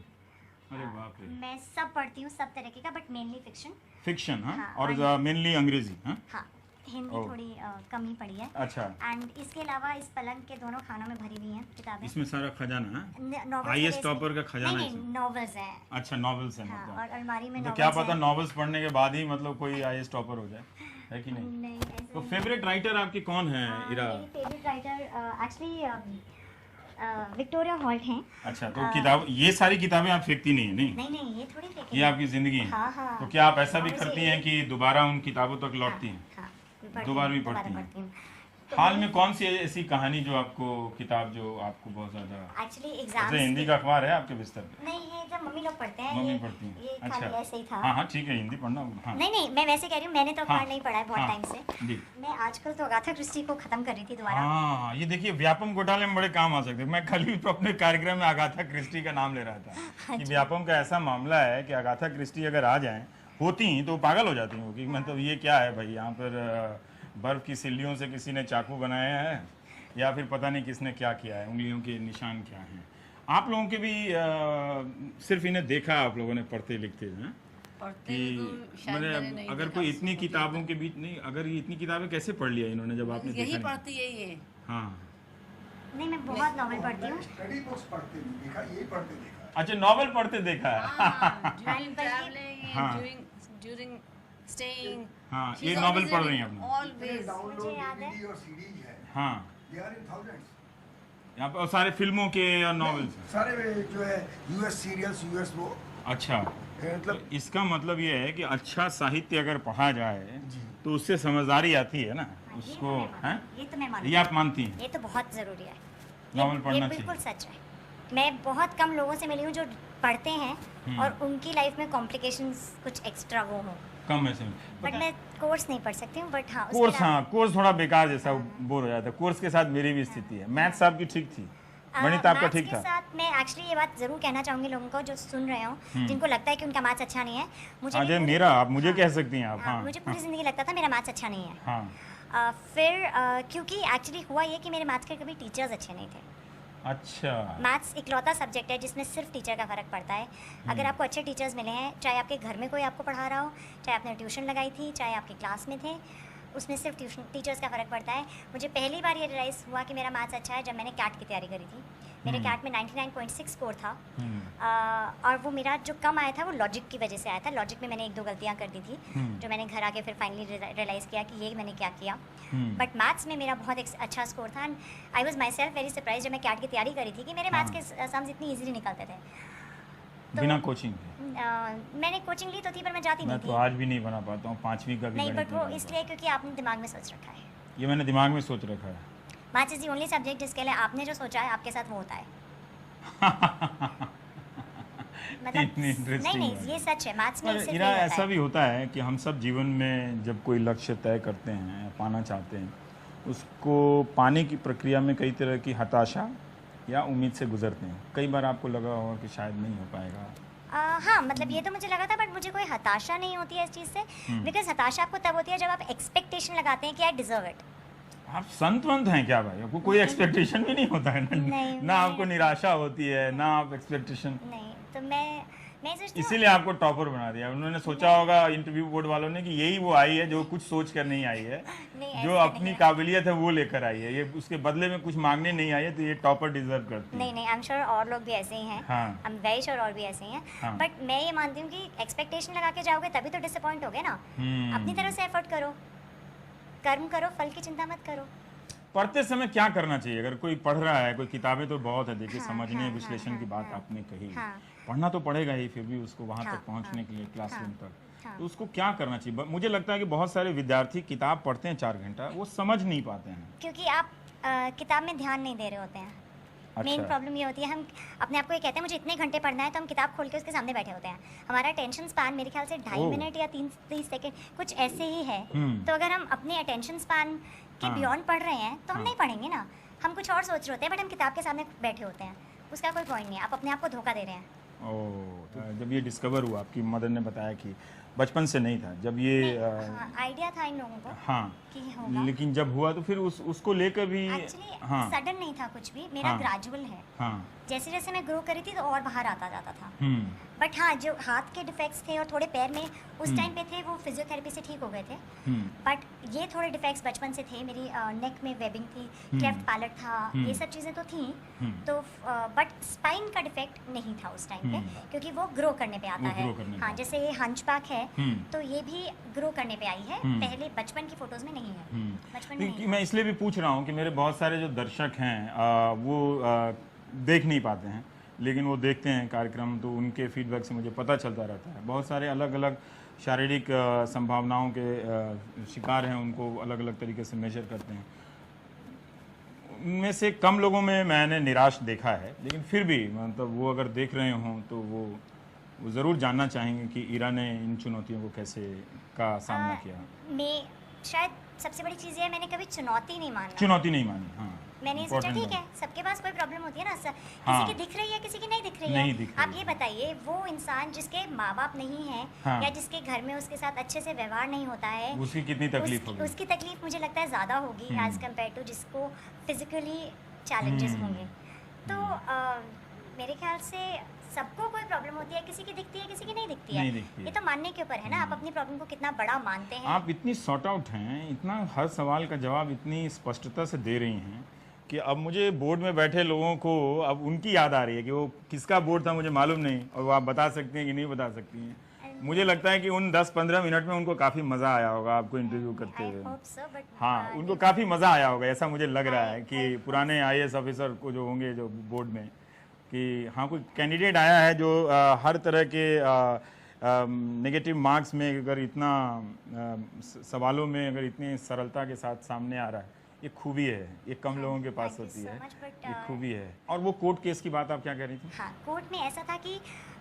अरे बाप रे, मैं सब पढ़ती हूँ, सब तरीके का, बट मेनली फिक्शन। फिक्शन, हाँ, हाँ, और मेनली अंग्रेजी, हाँ। हाँ, हिंदी ओह। थोड़ी कम ही पढ़ी है। अच्छा, एंड इसके अलावा इस पलंग के दोनों खानों में भरी हुई हैं किताबें। इसमें सारा खजाना है। नॉवेल्स आईएएस के बेस टॉपर पे- का खजाना नहीं, इसमें। नहीं, नॉवेल्स हैं। अच्छा, नॉवेल्स है हाँ, मतलब। और अलमारी में तो नॉवेल्स क्या पता हैं। नॉवेल्स पढ़ने के बाद ही मतलब कोई आईएएस टॉपर हो जाए, है कि नहीं? नहीं, ऐसे तो नहीं। फेवरेट राइटर आपकी कौन है, इरा? मेरी favourite writer actually Victoria halt हैं। अच्छा, तो किताब, ये सारी किताबें आप फेंकती नहीं है? नहीं, नहीं, नहीं, ये थोड़ी फेंकी ये आपकी जिंदगी है। हाँ, हाँ। तो क्या आप ऐसा भी और करती ये- हैं कि दोबारा उन किताबों तक लौटती हैं? हाँ, दोबारा भी पढ़ती हैं। हूँ। हाल में कौन सी ऐसी कहानी जो आपको, किताब जो आपको बहुत ज्यादा? एक्चुअली एग्जाम अच्छा, हिंदी का अखबार है आपके बिस्तर पे? नहीं, ये जब मम्मी लोग पढ़ते हैं, मम्मी ये पढ़ती हैं? ये खाली अच्छा, ऐसे ही था। हाँ हाँ, ठीक है, हिंदी पढ़ना, हाँ। नहीं, नहीं, मैं वैसे कह रही हूँ, मैंने तो अखबार हाँ, नहीं पढ़ा है बहुत हाँ, टाइम से। जी। मैं आजकल तो अगाथा क्रिस्टी को खत्म कर रही थी दोबारा। हाँ, ये देखिए, व्यापम घोटाले में बड़े काम आ सकते हैं। मैं कल ही तो अपने कार्यक्रम में अगाथा क्रिस्टी का नाम ले रहा था कि व्यापम का ऐसा मामला है कि अगाथा क्रिस्टी अगर आ जाए, होती तो पागल हो जाती हैं कि मतलब ये क्या है भाई, यहाँ पर बर्फ की सिल्लियों से किसी ने चाकू बनाया है या फिर पता नहीं किसने क्या किया है, उंगलियों के निशान क्या हैं। आप लोगों के भी सिर्फ इन्हें देखा आप लोगों ने पढ़ते लिखते हैं पढ़ते कि तो शायद मैंने मैंने नहीं अगर देखा, कोई इतनी मुझे किताबों लगता के बीच नहीं, अगर ये इतनी किताबें कैसे पढ़ लिया इन्होंने जब आपने है। देखा यही नहीं? पढ़ती यही है। हाँ, नहीं, मैं बहुत नॉवल पढ़ती हूँ। स्टडी बुक्स पढ़ते नहीं देखा, यही पढ़ते देखा। अच्छा नॉवेल पढ़ते देखा है। ड्यूरिंग ट्रैवलिंग हाँ। ड्यूरिंग स्टेइंग हाँ, ये नॉवेल पढ़ रही हैं अपने। ऑलवेज। डाउनलोड मुझे याद है। डीवीडी और सीडीज है, हाँ, दे आर इन थाउजेंड्स। यहाँ पर सारे फिल्मों के और नॉवेल्स हैं। सारे वे जो है यूएस सीरियल्स, यूएस वो अच्छा, मतलब इसका मतलब ये है कि अच्छा साहित्य अगर पढ़ा जाए तो उससे समझदारी आती है ना उसको, हैं? ये तो मैं मानती ये हूँ। आप मानती हैं? ये तो बहुत ज़रूरी है। नॉवल पढ़ना ये बिल्कुल सच है। मैं बहुत कम लोगों से मिली हूँ जो पढ़ते हैं और उनकी लाइफ में कॉम्प्लिकेशंस कुछ एक्स्ट्रा वो हों। कम ऐसे बट मैं कोर्स नहीं पढ़ सकती हूँ, बट हाँ उसके कोर्स, अलावा- हाँ कोर्स थोड़ा बेकार जैसा बोर हो जाता है। कोर्स के साथ मेरी भी स्थिति है। मैथ्स आपकी ठीक थी, गणित आपका मैथ्स ठीक के था। साथ मैं एक्चुअली ये बात जरूर कहना चाहूंगी लोगों को जो सुन रहे हो, जिनको लगता है कि उनका मैथ्स अच्छा नहीं है। मुझे हाँ, भी जो पूरी- मेरा, आप मुझे हाँ, कह सकती हैं आप। हाँ, हाँ, मुझे पूरी ज़िंदगी लगता था मेरा मैथ्स अच्छा नहीं है। हाँ, फिर क्योंकि एक्चुअली हुआ ये कि मेरे मैथ्स के कभी टीचर्स अच्छे नहीं थे। अच्छा, मैथ्स इकलौता सब्जेक्ट है जिसमें सिर्फ टीचर का फ़र्क पड़ता है। अगर आपको अच्छे टीचर्स मिले हैं, चाहे आपके घर में कोई आपको पढ़ा रहा हो, चाहे आपने ट्यूशन लगाई थी, चाहे आपकी क्लास में थे, उसमें सिर्फ ट्यूशन टीचर्स का फ़र्क पड़ता है। मुझे पहली बार ये रियलाइज़ हुआ कि मेरा मैथ्स अच्छा है जब मैंने कैट की तैयारी करी थी। मेरे कैट में 99.6 स्कोर था। और वो मेरा जो कम आया था वो लॉजिक की वजह से आया था। लॉजिक में मैंने 1-2 गलतियाँ कर दी थी जो मैंने घर आके फिर फाइनली रियलाइज़ किया कि ये मैंने क्या किया। बट मैथ्स में मेरा बहुत अच्छा स्कोर था and I was my self very surprise जब मैं कैट की तैयारी करी थी कि मेरे मैथ्स के सम्स इतनी ईजिली निकलते थे। बिना कोचिंग के? मैंने कोचिंग ली तो थी पर मैं जाती मैं नहीं तो थी। आज भी नहीं बना पाता हूँ, 5वीं का भी नहीं, गणित बट वो नहीं बना इसलिए क्योंकि आपने दिमाग में सोच रखा है। पाता। ये मैंने दिमाग में सोच रखा है। Maths is the only subject जिसके लिए आपने जो सोचा है आपके साथ वो होता है। मतलब इतनी interesting नहीं बात ये सच है। मैथ्स में पर सिर्फ इरा यही होता ऐसा है। भी होता है कि हम सब जीवन में जब कोई लक्ष्य तय करते हैं, पाना चाहते हैं, उसको पाने की प्रक्रिया में कई तरह की हताशा या उम्मीद से गुजरते हैं। कई बार आपको लगा होगा कि शायद नहीं हो पाएगा। हाँ, मतलब ये तो मुझे लगा था, बट मुझे कोई हताशा नहीं होती है इस चीज़ से। बिकॉज हताशा आपको तब होती है जब आप एक्सपेक्टेशन लगाते हैं कि आई डिजर्व इट। आप संतवंत हैं क्या भाई? आपको कोई एक्सपेक्टेशन भी नहीं होता है ना? नहीं, ना आपको निराशा होती है ना आप एक्सपेक्टेशन। नहीं, तो मैं सोचती हूँ इसीलिए आपको टॉपर बना दिया उन्होंने। सोचा होगा इंटरव्यू बोर्ड वालों ने कि यही वो आई है जो कुछ सोच कर नहीं आई है, नहीं, जो ऐसा अपनी नहीं है। काबिलियत है वो लेकर आई है, ये उसके बदले में कुछ मांगने नहीं आई है, तो ये टॉपर डिजर्व करती है। नहीं, आई एम श्योर और लोग भी ऐसे ही हैं। हाँ। आई एम वेरी श्योर और भी ऐसे ही हैं। हाँ। बट मैं ये मानती हूँ कि एक्सपेक्टेशन लगा के जाओगे तभी तो डिसअपॉइंट होगे ना। अपनी तरफ से एफर्ट करो, कर्म करो, फल की चिंता मत करो। पढ़ते समय क्या करना चाहिए? अगर कोई पढ़ रहा है, कोई किताबें तो बहुत है, देखिए हाँ, समझने हाँ, विश्लेषण हाँ, की बात हाँ, आपने कही, हाँ। पढ़ना तो पड़ेगा ही, फिर भी उसको वहां हाँ, तक पहुंचने के लिए क्लासरूम हाँ, तक, हाँ। तो उसको क्या करना चाहिए? मुझे लगता है कि बहुत सारे विद्यार्थी किताब पढ़ते हैं 4 घंटा, वो समझ नहीं पाते हैं। क्योंकि आप किताब में ध्यान नहीं दे रहे होते हैं। मेन अच्छा। प्रॉब्लम ये होती है, हम अपने आप को ये कहते हैं मुझे इतने घंटे पढ़ना है, तो हम किताब खोल के उसके सामने बैठे होते हैं। हमारा अटेंशन स्पैन मेरे ख्याल से 2.5 ओह। मिनट या 30 सेकंड कुछ ऐसे ही है। हम्म। तो अगर हम अपने अटेंशन स्पैन के हाँ। बियॉन्ड पढ़ रहे हैं तो हम हाँ। नहीं पढ़ेंगे ना। हम कुछ और सोच रहे होते हैं, बट हम किताब के सामने बैठे होते हैं। उसका कोई पॉइंट नहीं है, आप अपने आप को धोखा दे रहे हैं। तो जब ये डिस्कवर हुआ, आपकी मदर ने बताया कि बचपन से नहीं था, जब ये हाँ, आइडिया था इन लोगों को हाँ, कि होगा। लेकिन जब हुआ तो फिर उसको लेकर भी एक्चुअली हाँ, सडन नहीं था कुछ भी, मेरा हाँ। ग्रेजुअल है। हाँ, जैसे जैसे मैं ग्रो करी थी तो और बाहर आता जाता था। हम्म, बट हाँ, जो हाथ के डिफेक्ट्स थे और थोड़े पैर में उस टाइम पे थे, वो फिजियोथेरेपी से ठीक हो गए थे। हम्म, बट ये थोड़े डिफेक्ट्स बचपन से थे। मेरी नेक में वेबिंग थी, क्लेफ्ट पैलेट था, ये सब चीज़ें तो थी। तो बट स्पाइन का डिफेक्ट नहीं था उस टाइम पे, क्योंकि वो ग्रो करने पे आता वो है। grow करने पे हाँ, आता जैसे ये हंचबैक है, हम्म। तो ये भी ग्रो करने पे आई है। पहले बचपन की फोटोज में नहीं है। बचपन में क्योंकि नहीं मैं इसलिए भी पूछ रहा हूँ कि मेरे बहुत सारे जो दर्शक हैं वो देख नहीं पाते हैं, लेकिन वो देखते हैं कार्यक्रम, तो उनके फीडबैक से मुझे पता चलता रहता है। बहुत सारे अलग अलग शारीरिक संभावनाओं के शिकार हैं, उनको अलग अलग तरीके से मेजर करते हैं। उनमें से कम लोगों में मैंने निराश देखा है, लेकिन फिर भी मतलब वो अगर देख रहे हों तो वो ज़रूर जानना चाहेंगे कि ईरा ने इन चुनौतियों को कैसे का सामना किया। मैं शायद सबसे बड़ी चीज़ ये है, मैंने कभी चुनौती नहीं माना। चुनौती नहीं मानी, हाँ। मैंने ये सोचा important ठीक है, सबके पास कोई प्रॉब्लम होती है ना, हाँ। किसी की दिख रही है, किसी की नहीं दिख रही नहीं है। दिख रही आप ये बताइए, वो इंसान जिसके माँ बाप नहीं है हाँ। या जिसके घर में उसके साथ अच्छे से व्यवहार नहीं होता है, उसकी कितनी तकलीफ होगी। उसकी तकलीफ मुझे लगता है ज़्यादा होगी एज कम्पेयर टू जिसको फिजिकली चैलेंजेस होंगे। तो मेरे ख्याल से सबको कोई प्रॉब्लम होती है, किसी की दिखती है, किसी की नहीं दिखती है। नहीं दिखती है। ये तो मानने के ऊपर है ना, आप अपनी प्रॉब्लम को कितना बड़ा मानते हैं। आप इतनी सॉर्ट आउट हैं, इतना हर सवाल का जवाब इतनी स्पष्टता से दे रही हैं कि अब मुझे बोर्ड में बैठे लोगों को अब उनकी याद आ रही है कि वो किसका बोर्ड था मुझे मालूम नहीं, और वो आप बता सकती हैं कि नहीं बता सकती हैं। मुझे लगता है कि उन 10-15 मिनट में उनको काफ़ी मज़ा आया होगा आपको इंटरव्यू करते I हुए। hope so, but, हाँ, उनको काफ़ी मज़ा आया होगा, ऐसा मुझे लग रहा है कि पुराने IAS ऑफिसर को जो होंगे जो बोर्ड में, कि हाँ कोई कैंडिडेट आया है जो हर तरह के नेगेटिव मार्क्स में अगर इतना सवालों में अगर इतनी सरलता के साथ सामने आ रहा है, ये खूबी है, ये कम लोगों के पास Thank you होती so है, much, but, ये खूबी है। और वो कोर्ट केस की बात आप क्या कह रही थी? हाँ, कोर्ट में ऐसा था कि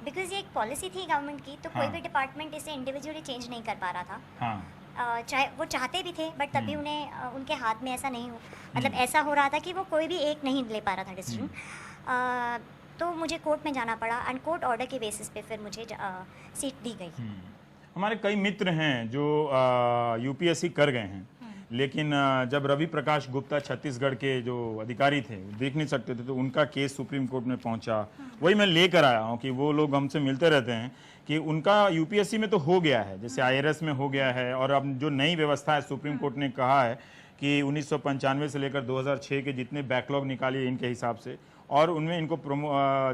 बिकॉज ये एक पॉलिसी थी गवर्नमेंट की, तो कोई हाँ। भी डिपार्टमेंट इसे इंडिविजुअली चेंज नहीं कर पा रहा था। हाँ, चाहे वो चाहते भी थे, बट तभी उन्हें उनके हाथ में ऐसा नहीं हो, मतलब ऐसा हो रहा था कि वो कोई भी एक नहीं ले पा रहा था डिसीजन। तो मुझे कोर्ट में जाना पड़ा एंड कोर्ट ऑर्डर के बेसिस पे फिर मुझे सीट दी गई। हमारे कई मित्र हैं जो यूपीएससी कर गए हैं, लेकिन जब रवि प्रकाश गुप्ता छत्तीसगढ़ के जो अधिकारी थे वो देख नहीं सकते थे, तो उनका केस सुप्रीम कोर्ट में पहुंचा। वही मैं लेकर आया हूं कि वो लोग हमसे मिलते रहते हैं कि उनका यूपीएससी में तो हो गया है, जैसे आईआरएस में हो गया है, और अब जो नई व्यवस्था है सुप्रीम कोर्ट ने कहा है कि 1995 से लेकर 2006 के जितने बैकलॉग निकालिए इनके हिसाब से, और उनमें इनको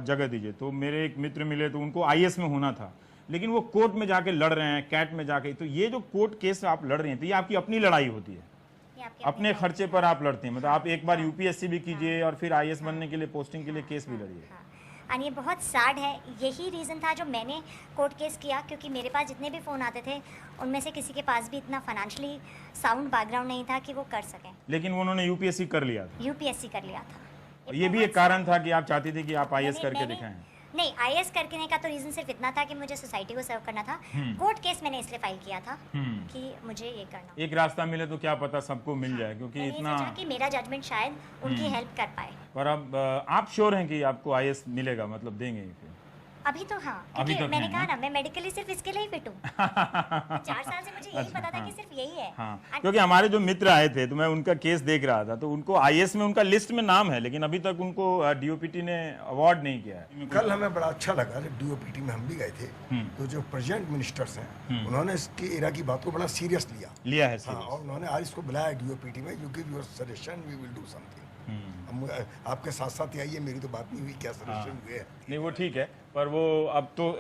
जगह दीजिए। तो मेरे एक मित्र मिले तो उनको आईएएस में होना था, लेकिन वो कोर्ट में जाके लड़ रहे हैं, कैट में जाके। तो ये जो कोर्ट केस आप लड़ रहे हैं, तो ये आपकी अपनी लड़ाई होती है, ये आपके अपने खर्चे पर आप लड़ते हैं। मतलब आप एक बार यूपीएससी भी कीजिए और फिर आईएएस बनने के लिए पोस्टिंग के लिए केस भी लड़िए। एंड ये बहुत सैड है, यही रीज़न था जो मैंने कोर्ट केस किया, क्योंकि मेरे पास जितने भी फ़ोन आते थे उनमें से किसी के पास भी इतना फाइनेंशियली साउंड बैकग्राउंड नहीं था कि वो कर सकें। लेकिन उन्होंने यूपीएससी कर लिया था। यूपीएससी कर लिया था। और ये भी एक कारण था कि आप चाहती थी कि आप आईएएस मैंने- करके मैंने- दिखाएं। नहीं, आईएएस करने का तो रीज़न सिर्फ इतना था कि मुझे सोसाइटी को सर्व करना था। कोर्ट केस मैंने इसलिए फाइल किया था कि मुझे ये करना। एक रास्ता मिले तो क्या पता सबको मिल जाए, क्योंकि मैंने ये इतना। सोचा कि मेरा जजमेंट शायद उनकी हेल्प कर पाए। पर अब आप श्योर हैं कि आपको आईएएस मिलेगा, मतलब देंगे ही फिर? अभी तो हाँ, अभी क्योंकि तक मैंने है, कहा हाँ? ना, मैं मेडिकली सिर्फ इसके लिए ही फिट हूँ। 4 साल से मुझे यही पता था कि सिर्फ यही है। हाँ, And क्योंकि हमारे जो मित्र आए थे तो मैं उनका केस देख रहा था, तो उनको आईएएस में उनका लिस्ट में नाम है, लेकिन अभी तक उनको डीओपीटी ने अवार्ड नहीं किया है। कल हमें बड़ा अच्छा लगा, जब डीओपीटी में हम भी गए थे, तो जो प्रेजेंट मिनिस्टर्स हैं उन्होंने इसकी एरा की बात को बड़ा सीरियस लिया है हाँ, serious। और उन्होंने आज इसको बुलाया डीओपीटी में, you give your suggestion, we will do something. आपके साथ साथ ही आइए, मेरी तो बात नहीं हुई, क्या सजेशन हुए। नहीं वो ठीक है, पर वो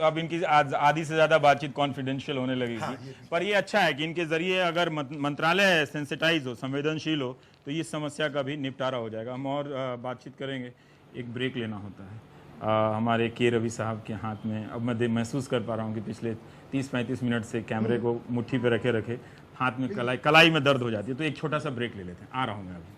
अब इनकी आधी से ज्यादा बातचीत कॉन्फिडेंशियल होने लगेगी। हाँ, ये भी। पर ये अच्छा है कि इनके जरिए अगर मंत्रालय सेंसिटाइज हो, संवेदनशील हो, तो ये समस्या का भी निपटारा हो जाएगा। हम और बातचीत करेंगे, एक ब्रेक लेना होता है। हमारे के रवि साहब के हाथ में अब मैं महसूस कर पा रहा हूँ कि पिछले 30-35 मिनट से कैमरे को मुट्ठी पे रखे हाथ में कलाई में दर्द हो जाती है। तो एक छोटा सा ब्रेक ले लेते हैं, आ रहा हूँ मैं अभी।